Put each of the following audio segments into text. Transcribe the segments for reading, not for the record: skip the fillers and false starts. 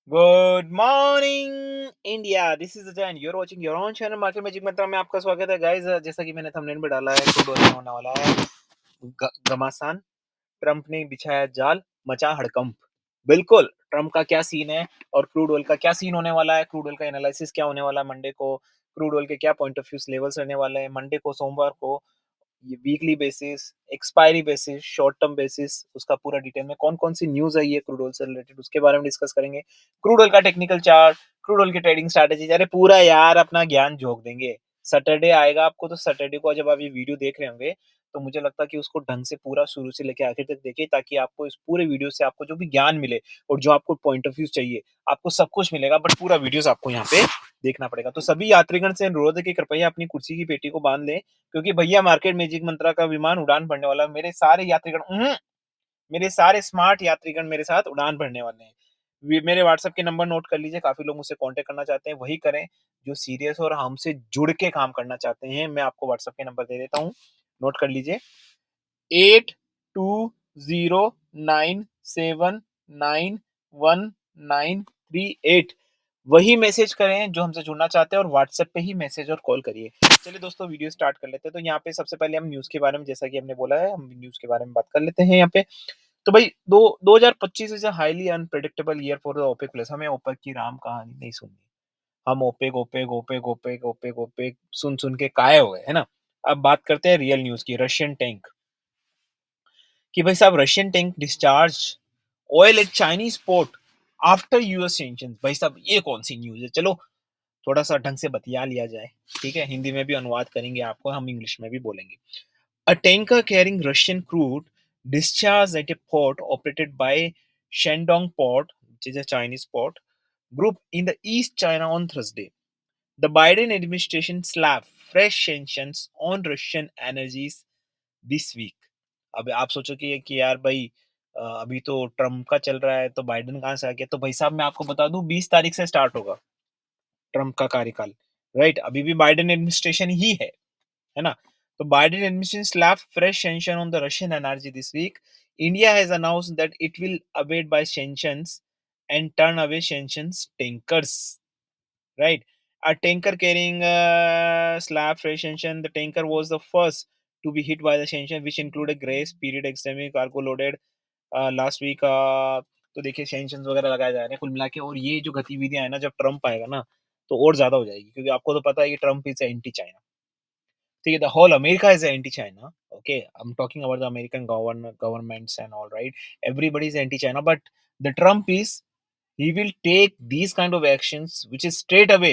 Good morning India. This is Ajay, you're watching your own channel market magic mantra में आपका स्वागत है guys. जैसा कि मैंने थंबनेल में डाला है, क्रूड ऑयल होने वाला है घमासान। ट्रंप ने बिछाया जाल, मचा हड़कंप। बिल्कुल, ट्रंप का क्या सीन है और क्रूड ऑयल का क्या सीन होने वाला है, क्रूड ऑयल का एनालिसिस क्या होने वाला है मंडे को, क्रूड ऑयल के क्या पॉइंट ऑफ व्यू लेवल्स रहने वाले हैं मंडे को, सोमवार को, ये weekly basis, expiry basis, short term basis, उसका पूरा डिटेल में कौन-कौन सी न्यूज़ आई है क्रूड ऑयल से रिलेटेड, उसके बारे में डिस्कस करेंगे। क्रूड ऑयल का टेक्निकल चार्ट, क्रूड ऑयल की ट्रेडिंग स्ट्रैटेजीज, अरे पूरा यार अपना ज्ञान झोंक देंगे। सैटरडे आएगा आपको, तो सैटरडे को जब आप ये वीडियो देख रहे होंगे, तो मुझे लगता है कि उसको ढंग से पूरा शुरू से लेके आखिर तक देखिए, ताकि आपको इस पूरे वीडियो से आपको जो भी ज्ञान मिले और जो आपको पॉइंट ऑफ व्यू चाहिए, आपको सब कुछ मिलेगा, बट पूरा वीडियोस आपको यहाँ पे देखना पड़ेगा। तो सभी यात्रीगण से अनुरोध है कि कृपया अपनी कुर्सी की पेटी को बांध लें, क्योंकि भैया मार्केट मैजिक मंत्रा का विमान उड़ान भरने वाला है। मेरे सारे यात्रीगण मेरे सारे स्मार्ट यात्रीगण मेरे साथ उड़ान भरने वाले हैं। मेरे व्हाट्सएप के नंबर नोट कर लीजिए। काफी लोग मुझसे कांटेक्ट करना चाहते हैं, वही करें जो सीरियस और हमसे जुड़ के काम करना चाहते हैं। मैं आपको व्हाट्सएप के नंबर दे देता हूँ, नोट कर लीजिए। 8209791938। वही मैसेज करें जो हमसे जुड़ना चाहते हैं, और व्हाट्सएप पे ही मैसेज और कॉल करिए। चलिए दोस्तों, वीडियो स्टार्ट कर लेते हैं। तो यहाँ पे सबसे पहले हम न्यूज़ के बारे में, जैसा कि हमने बोला है, हम न्यूज़ के बारे में बात कर लेते हैं यहाँ पे। तो भाई 2025 is a highly unpredictable year for the OPEC plus. हमें ओपेक की राम कहानी नहीं सुननी। हम OPEC, OPEC, OPEC, OPEC, OPEC, OPEC सुन-सुन के काहे हो गए, है ना? अब बात करते हैं रियल न्यूज़ की। रशियन टैंक, कि भाई साहब Russian tank discharge oil eight Chinese port after US sanctions. भाई साहब ये कौन सी न्यूज़ है? चलो थोड़ा सा ढंग से बतिया लिया जाए। ठीक है, हिंदी में भी अनुवाद करेंगे आपको, हम इंग्लिश में भी बोलेंगे। A tanker carrying Russian crude discharged at a port operated by Shandong Port, which is a Chinese port group in the East China on Thursday. The Biden administration slapped fresh sanctions on Russian energies this week. अब आप सोचो कि यार भाई, अभी तो Trump का चल रहा है, तो बाइडेन कहाँ से आ गया? तो भाई साहब मैं आपको बता दूं, 20 तारीख से स्टार्ट होगा ट्रम्प का कार्यकाल। राइट, अभी भी बाइडेन एडमिनिस्ट्रेशन ही है ना? तो Biden administration slap fresh sanction on the Russian energy this week. India has announced that it will abate by sanctions and turn away sanctions tankers. Right, a tanker carrying slab fresh sanction. The tanker was the first to be hit by the sanction, which included grace period extremely cargo loaded last week. तो देखिए sanctions वगैरह लगाए जा रहे हैं कुल मिला के, और ये जो गतिविधियां है ना, जब ट्रम्प आएगा ना, तो और ज्यादा हो जाएगी, क्योंकि आपको तो पता है कि ट्रम्प इज एंटी चाइना। ठीक है, the whole America is anti China. Okay, I am talking about the American governments and all, right? Everybody is anti China, but the Trump is, he will take these kind of actions which is straight away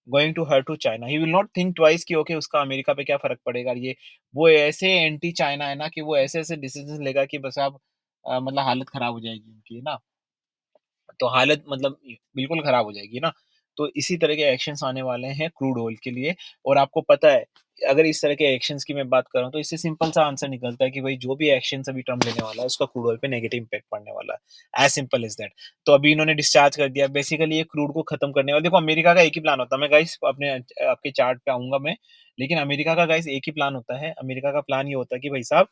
going to hurt to China. He will not think twice कि okay उसका America पे क्या फर्क पड़ेगा। ये वो ऐसे anti China है ना, कि वो ऐसे ऐसे डिसीजन लेगा कि बस आप मतलब हालत खराब हो जाएगी उनकी, है ना? तो हालत मतलब बिल्कुल खराब हो जाएगी ना। तो इसी तरह के एक्शंस आने वाले हैं क्रूड ऑयल के लिए। और आपको पता है, अगर इस तरह के एक्शंस की मैं बात करूँ, तो इससे सिंपल सा आंसर निकलता है कि भाई जो भी एक्शंस अभी ट्रम्प लेने वाला है, उसका क्रूड ऑयल पे नेगेटिव इम्पैक्ट पड़ने वाला है। As simple as that. तो अभी इन्होंने डिस्चार्ज कर दिया, बेसिकली ये क्रूड को खत्म करने वाला। देखो अमेरिका का एक ही प्लान होता है, मैं गाइस अपने आपके चार्ट पे आऊंगा मैं, लेकिन अमेरिका का गाइस एक ही प्लान होता है। अमेरिका का प्लान ये होता है कि भाई साहब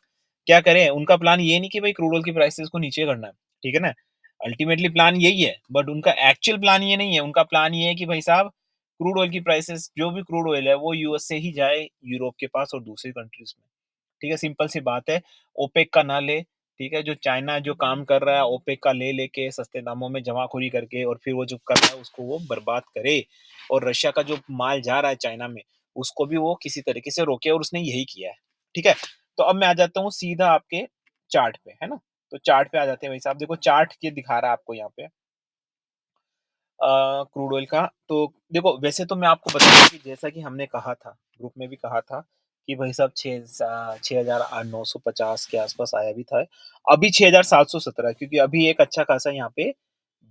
क्या करें। उनका प्लान ये नहीं कि भाई क्रूड ऑयल की प्राइसेस को नीचे करना है, ठीक है ना? अल्टीमेटली प्लान यही है, बट उनका एक्चुअल प्लान ये नहीं है। उनका प्लान ये है कि भाई साहब क्रूड ऑयल की प्राइसेस, जो भी क्रूड ऑयल है, वो यूएस से ही जाए यूरोप के पास और दूसरी कंट्रीज में। ठीक है, सिंपल सी बात है। ओपेक का ना ले। ठीक है, जो चाइना जो काम कर रहा है ओपेक का ले लेके सस्ते दामों में जमाखोरी करके, और फिर वो जो कर रहा है उसको वो बर्बाद करे। और रशिया का जो माल जा रहा है चाइना में, उसको भी वो किसी तरीके से रोके, और उसने यही किया है। ठीक है, तो अब मैं आ जाता हूँ सीधा आपके चार्ट पे, है ना? तो चार्ट पे आ जाते हैं भाई साहब। देखो चार्ट ये दिखा रहा है आपको यहाँ पे क्रूड ऑयल का। तो देखो, वैसे तो मैं आपको बता दूं कि जैसा कि हमने कहा था, ग्रुप में भी कहा था, कि भाई साहब 6,950 के आसपास आया भी था। अभी 6,717, क्योंकि अभी एक अच्छा खासा यहाँ पे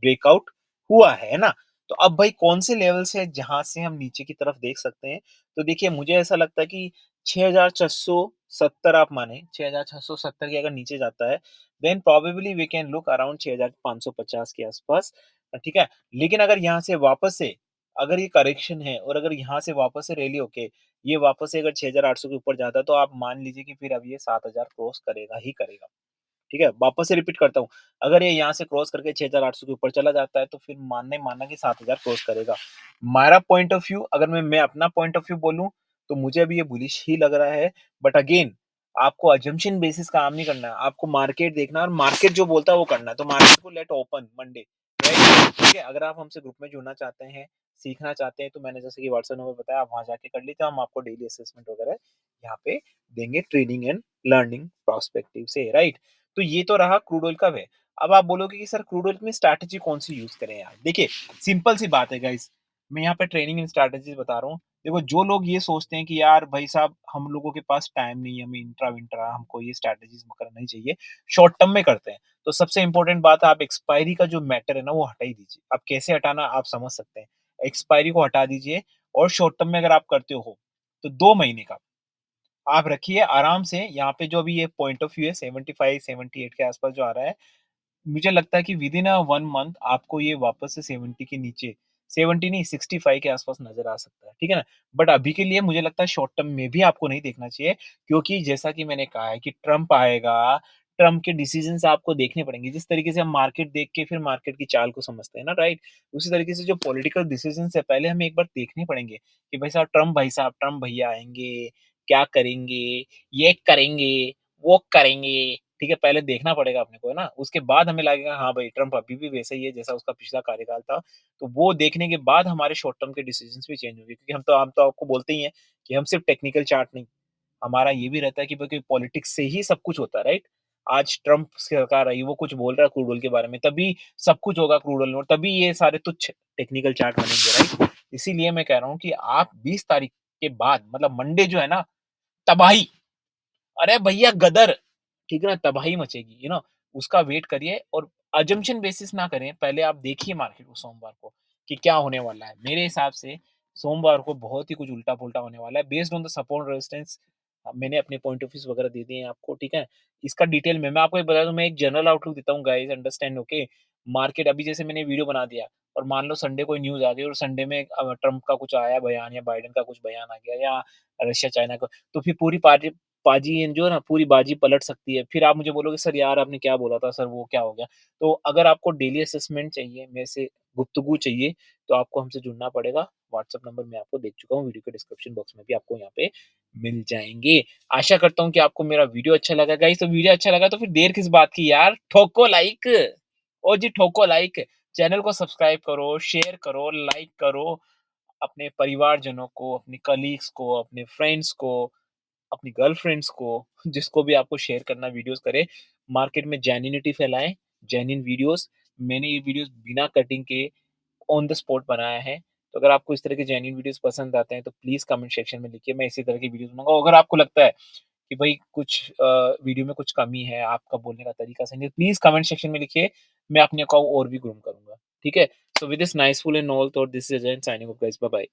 ब्रेकआउट हुआ है ना? तो अब भाई कौन से लेवल से जहां से हम नीचे की तरफ देख सकते हैं? तो देखिए, मुझे ऐसा लगता है कि 6,670, आप माने 6,670 के अगर नीचे जाता है, then probably we can look around 6,550 के आसपास। ठीक है, लेकिन अगर यहाँ से वापस से, अगर ये करेक्शन है, और अगर यहाँ से वापस से रैली होके ये वापस से अगर 6,800 के ऊपर जाता है, तो आप मान लीजिए कि फिर अब ये 7,000 क्रॉस करेगा ही करेगा। ठीक है? वापस से रिपीट करता हूँ, अगर ये यहाँ से क्रॉस करके 6,800 के ऊपर चला जाता है, तो फिर मानना ही मानना कि 7,000 क्रॉस करेगा। हमारा पॉइंट ऑफ व्यू अगर मैं अपना पॉइंट ऑफ व्यू बोलूँ, तो मुझे अभी ये बुलिश ही लग रहा है। बट अगेन आपको असम्पशन बेसिस काम नहीं करना है, आपको मार्केट देखना है और मार्केट जो बोलता है वो करना है। तो मार्केट को लेट ओपन मंडे, राइट? ठीक है? अगर आप हमसे ग्रुप में जुड़ना चाहते हैं, सीखना चाहते हैं, तो मैंने जैसे कि व्हाट्सएप नंबर बताया, आप वहाँ जाके कर लीजिए, हम आपको डेली असेसमेंट वगैरह यहाँ पे देंगे ट्रेनिंग एंड लर्निंग पर्सपेक्टिव से, राइट? तो ये तो रहा क्रूड ऑयल का वे। अब आप बोलोगे कि सर क्रूड ऑयल में स्ट्रैटेजी कौन-सी यूज़ करें यार? देखिए, सिंपल सी बात है गाइज़, मैं यहाँ पे ट्रेनिंग एंड स्ट्रैटेजीज़ बता रहा हूँ। देखो, जो लोग ये सोचते हैं कि यार भाई साहब हम लोगों के पास टाइम नहीं है, हमें इंट्रा-विंट्रा हमको ये स्ट्रैटेजीज़ करना ही चाहिए, शॉर्ट टर्म में करते हैं। तो सबसे इम्पोर्टेंट बात है आप एक्सपायरी का जो मैटर है ना वो हटा ही दीजिए। अब कैसे हटाना आप समझ सकते हैं। एक्सपायरी को हटा दीजिए और शॉर्ट टर्म में अगर आप करते हो, तो 2 महीने का आप रखिए आराम से। यहाँ पे जो अभी ये पॉइंट ऑफ व्यू है 75-78 के आस-पास जो आ रहा है, मुझे लगता है कि विदिन 1 मंथ आपको ये वापस से 70 के नीचे 70 नहीं 65 के आस-पास नज़र आ सकता है, ठीक है ना? बट अभी के लिए मुझे लगता है शॉर्ट टर्म में भी आपको नहीं देखना चाहिए, क्योंकि जैसा कि मैंने कहा है कि ट्रम्प आएगा, ट्रम्प के डिसीज़न्स आपको देखने पड़ेंगे। जिस तरीके से हम मार्केट देख के फिर मार्केट की चाल को समझते हैं ना, राइट? उसी तरीके से जो पॉलिटिकल डिसीज़न्स है पहले हमें एक बार देखने पड़ेंगे कि भाई साहब ट्रम्प भैया आएँगे, क्या करेंगे, ये करेंगे, वो करेंगे। ठीक है, पहले देखना पड़ेगा अपने को, है ना? उसके बाद हमें लगेगा हाँ भाई, ट्रम्प अभी भी वैसा ही है जैसा उसका पिछला कार्यकाल था। तो वो देखने के बाद हमारे शॉर्ट टर्म के डिसीज़न्स भी चेंज होंगे, क्योंकि हम तो आपको बोलते ही हैं कि हम सिर्फ़ टेक्निकल चार्ट नहीं, हमारा ये भी रहता है कि क्योंकि पॉलिटिक्स से ही सब कुछ होता है, राइट? आज ट्रम्प सरकार आई, वो कुछ बोल रहा है क्रूड ऑयल के बारे में, तभी सब कुछ होगा क्रूड ऑयल में और तभी ये सारे तुच्छ टेक्निकल चार्ट बनेंगे, राइट? इसीलिए मैं कह रहा हूँ कि आप 20 तारीख के बाद मतलब मंडे जो है ना, तबाही अरे भैया गदर, ठीक है ना? तबाही मचेगी, उसका वेट करिए और असम्पशन बेसिस ना करें। पहले आप देखिए मार्केट को सोमवार को कि क्या होने वाला है। मेरे हिसाब से सोमवार को बहुत ही कुछ उल्टा-पुल्टा होने वाला है। Based on the support resistance मैंने अपने पॉइंट ऑफ व्यूज़ वगैरह दे दिए हैं आपको, ठीक है? इसका डिटेल में मैं आपको एक बता दूँ, मैं एक जनरल आउटलुक देता हूँ गाइज़, अंडरस्टैंड ओके? मार्केट अभी जैसे मैंने वीडियो बना दिया और मान लो संडे कोई न्यूज़ आ गई और संडे में ट्रम्प का कुछ आया बयान या बाइडेन का कुछ बयान आ गया या रशिया चाइना का, तो फिर पूरी पार्टी बाजी जो है ना पूरी बाजी पलट सकती है। फिर आप मुझे बोलोगे सर यार आपने क्या बोला था सर वो क्या हो गया? तो अगर आपको डेली असेसमेंट चाहिए, मेरे से गुफ्तगू चाहिए, तो आपको हमसे जुड़ना पड़ेगा। व्हाट्सएप नंबर मैं आपको दे चुका हूँ, वीडियो के डिस्क्रिप्शन बॉक्स में भी आपको यहाँ पे मिल जाएँगे। आशा करता हूँ कि आपको मेरा वीडियो अच्छा लगा गाइस, तो वीडियो अच्छा लगा तो फिर देर किस बात की यार, ठोको लाइक। ओ जी ठोको लाइक, चैनल को सब्सक्राइब करो, शेयर करो, लाइक करो, अपने परिवारजनों को, अपने कलीग्स को, अपने फ्रेंड्स को, अपनी गर्लफ्रेंड्स को, जिसको भी आपको शेयर करना वीडियोज़ करें। मार्केट में जेन्युइनिटी फैलाएँ, जेन्युइन वीडियोज़। मैंने ये वीडियोज़ बिना कटिंग के ऑन द स्पॉट बनाया है। तो अगर आपको इस तरह के जेन्युइन वीडियोज़ पसंद आते हैं तो प्लीज़ कमेंट सेक्शन में लिखिए, मैं इसी तरह की वीडियोज़ बनाऊँगा। अगर आपको लगता है कि भई कुछ वीडियो में कुछ कमी है, आपका बोलने का तरीका सही नहीं है, प्लीज़ कमेंट सेक्शन में लिखिए, मैं अपने को और भी ग्रूम करूँगा। ठीक है? So with this niceful and all thought this is Ajay signing off guys, bye bye.